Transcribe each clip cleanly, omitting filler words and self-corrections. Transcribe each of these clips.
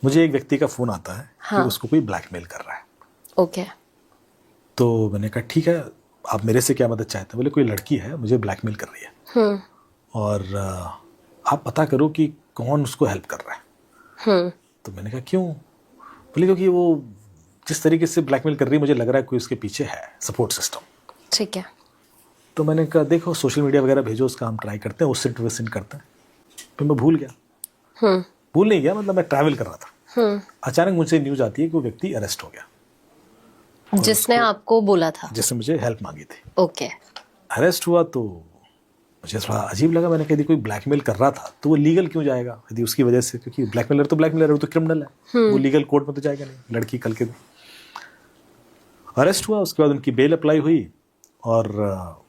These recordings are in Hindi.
मुझे एक व्यक्ति का फ़ोन आता है हाँ। कि उसको कोई ब्लैकमेल कर रहा है। ओके। तो मैंने कहा ठीक है, आप मेरे से क्या मदद चाहते हैं? बोले कोई लड़की है मुझे ब्लैकमेल कर रही है और आप पता करो कि कौन उसको हेल्प कर रहा है। तो मैंने कहा क्यों? बोले क्योंकि वो जिस तरीके से ब्लैकमेल कर रही है मुझे लग रहा है कोई उसके पीछे है सपोर्ट सिस्टम। ठीक है। तो मैंने कहा देखो सोशल मीडिया वगैरह भेजो, उसका हम ट्राई करते हैं, उससे ट्विस्ट करते हैं। फिर मैं भूल गया। भूल नहीं गया, मतलब मैं ट्रैवल कर रहा था। अचानक मुझे न्यूज़ आती है कि वो व्यक्ति अरेस्ट हो गया जिसने आपको बोला था, जिसने मुझे हेल्प मांगी थी। ओके। अरेस्ट हुआ तो मुझे थोड़ा अजीब लगा। मैंने कहा यदि कोई ब्लैकमेल कर रहा था तो वो लीगल क्यों जाएगा यदि उसकी वजह से, क्योंकि ब्लैकमेलर तो ब्लैकमेलर है, वो तो क्रिमिनल है, वो लीगल कोर्ट में तो जाएगा नहीं। लड़की कल के दिन अरेस्ट हुआ, उसके बाद उनकी बेल अप्लाई हुई और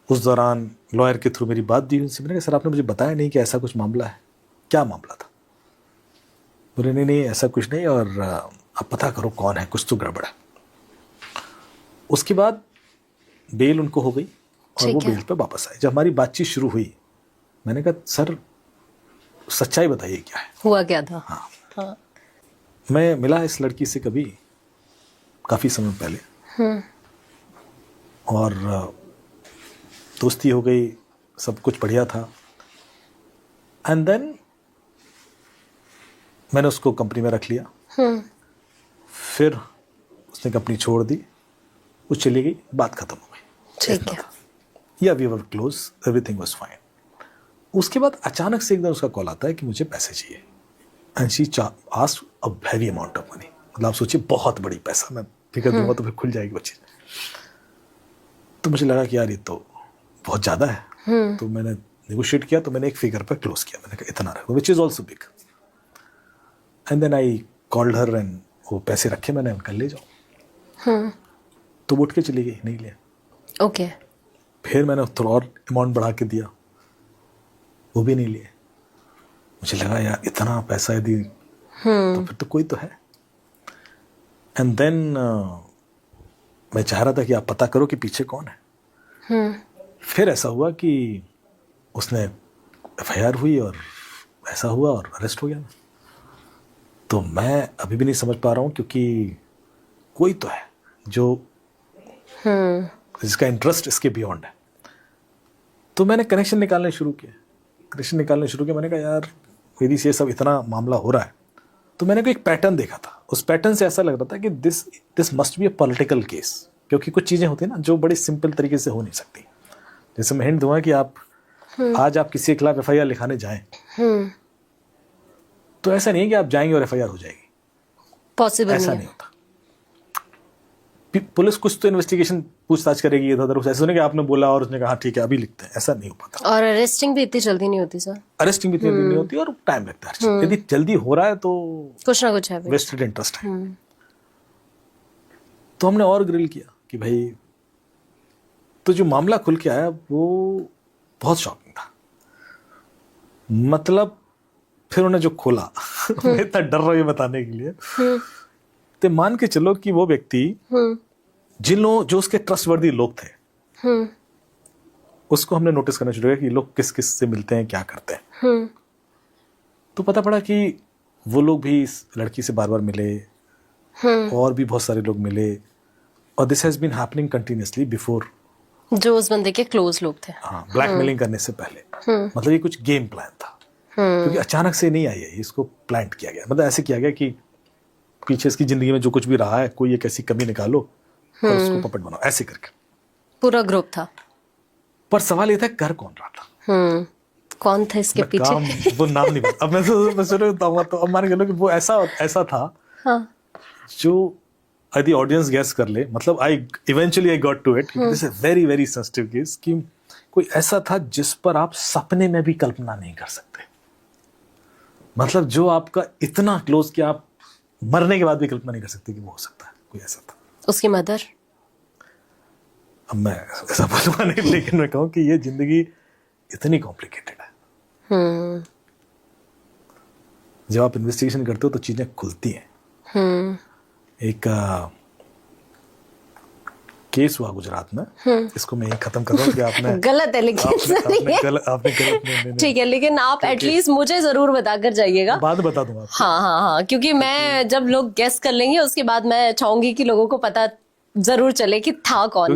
उस दौरान लॉयर के थ्रू मेरी बात दी उनसे। मैंने कहा सर आपने मुझे बताया नहीं कि ऐसा कुछ मामला है, क्या मामला था? बोले नहीं नहीं ऐसा कुछ नहीं, और आप पता करो कौन है, कुछ तो गड़बड़ है। उसके बाद बेल उनको हो गई और वो बेल पे वापस आए। जब हमारी बातचीत शुरू हुई मैंने कहा सर सच्चाई बताइए क्या है, हुआ क्या था? हाँ। मैं मिला इस लड़की से कभी काफ़ी समय पहले और दोस्ती हो गई, सब कुछ बढ़िया था। एंड देन मैंने उसको कंपनी में रख लिया। फिर उसने कंपनी छोड़ दी, वो चली गई, बात खत्म हो गई। ठीक है। Yeah we were close, everything was fine. उसके बाद अचानक से एक दिन उसका कॉल आता है कि मुझे पैसे चाहिए and she asked a heavy amount of money. मतलब आप सोचिए बहुत बड़ी पैसा, मैं फिगर दूंगा तो फिर खुल जाएगी वो चीज़। तो मुझे लगा कि यार ये तो बहुत ज़्यादा है। तो मैंने नेगोशिएट किया, तो मैंने एक फिगर पर क्लोज किया। मैंने कहा इतना रखो, which is also big. And then I called her and वो पैसे रखे मैंने, उनका ले जाओ। तो वो उठ के चली गई, नहीं लिया। ओके। फिर मैंने थोड़ा और अमाउंट बढ़ा के दिया, वो भी नहीं लिए। मुझे लगा यार इतना पैसा यदि तो फिर तो कोई तो है। एंड देन मैं चाह रहा था कि आप पता करो कि पीछे कौन है। फिर ऐसा हुआ कि उसने एफआईआर हुई और ऐसा हुआ और अरेस्ट हो गया। तो मैं अभी भी नहीं समझ पा रहा हूँ, क्योंकि कोई तो है जो जिसका इंटरेस्ट इसके बियॉन्ड है। तो मैंने कनेक्शन निकालने शुरू किया। मैंने कहा यार यदि से सब इतना मामला हो रहा है, तो मैंने कोई एक पैटर्न देखा था। उस पैटर्न से ऐसा लग रहा था कि this must be a political case, क्योंकि कुछ चीज़ें होती हैं ना जो बड़ी सिंपल तरीके से हो नहीं सकती। जैसे मैं हिंट दूंगा कि आप आज आप किसी के खिलाफ एफआईआर लिखाने जाएं, तो ऐसा नहीं है कि आप जाएंगे और एफआईआर हो जाएगी, पॉसिबल ऐसा नहीं होता। पुलिस कुछ तो इन्वेस्टिगेशन पूछताछ करेगी इधर उधर, ऐसा नहीं कि आपने बोला और उसने कहा ठीक है अभी लिखते हैं, ऐसा नहीं हो पाता। और अरेस्टिंग भी इतनी जल्दी नहीं होती सर। अरेस्टिंग भी इतनी जल्दी नहीं होती और टाइम लगता है। यदि जल्दी हो रहा है तो कुछ ना कुछ है। वेस्टेड इंटरेस्ट है। तो हमने और ग्रिल किया कि भाई, तो जो मामला खुल के आया वो बहुत शॉकिंग था। मतलब फिर उन्हें जो खोला मैं इतना डर रहा हूं ये बताने के लिए। तो मान के चलो कि वो व्यक्ति जिन लोग जो उसके ट्रस्टवर्दी लोग थे उसको हमने नोटिस करना शुरू किया कि लोग किस किस से मिलते हैं, क्या करते हैं। तो पता पड़ा कि वो लोग भी इस लड़की से बार बार मिले और भी बहुत सारे लोग मिले, और this has been happening continuously before. जो उस बंदे के क्लोज लोग थे। हाँ, ब्लैकमेलिंग करने से पहले। मतलब ये कुछ गेम प्लान था, क्योंकि अचानक से नहीं आई है, इसको प्लान किया गया। मतलब ऐसे किया गया कि पीछे इसकी जिंदगी में जो कुछ भी रहा है कोई एक ऐसी कमी निकालो और उसको पपट बनाओ, ऐसे करके पूरा ग्रुप था। पर सवाल ये था कर कौन रहा था, कौन था इसके पीछे? वो नाम नहीं पता। अब मैं बताऊंगा तो अब मान के चलो कि वो ऐसा था। हाँ। जो यदि ऑडियंस गैस कर ले, मतलब I got to it, this is very very sensitive case, कि कोई ऐसा था जिस पर आप सपने में भी कल्पना नहीं कर सकते। मतलब जो आपका इतना क्लोज कि आप मरने के बाद भी कल्पना नहीं कर सकते कि वो हो सकता है, कोई ऐसा था। उसकी मदर? अब मैं ऐसा बोलूंगा नहीं, लेकिन मैं कहूँ कि ये जिंदगी इतनी कॉम्प्लिकेटेड है। जब आप इन्वेस्टिगेशन करते हो तो चीजें खुलती हैं। एक केस हुआ गुजरात में, इसको मैं यही खत्म कर रहा हूँ कि आपने गलत है लेकिन आपने गलत नहीं, ठीक है, लेकिन आप एटलीस्ट मुझे जरूर बताकर जाइएगा। बाद में बता दूंगा आपको। हाँ हाँ हाँ, क्योंकि मैं जब लोग गेस कर लेंगे उसके बाद मैं चाहूंगी कि लोगों को पता जरूर चले कि था कौन।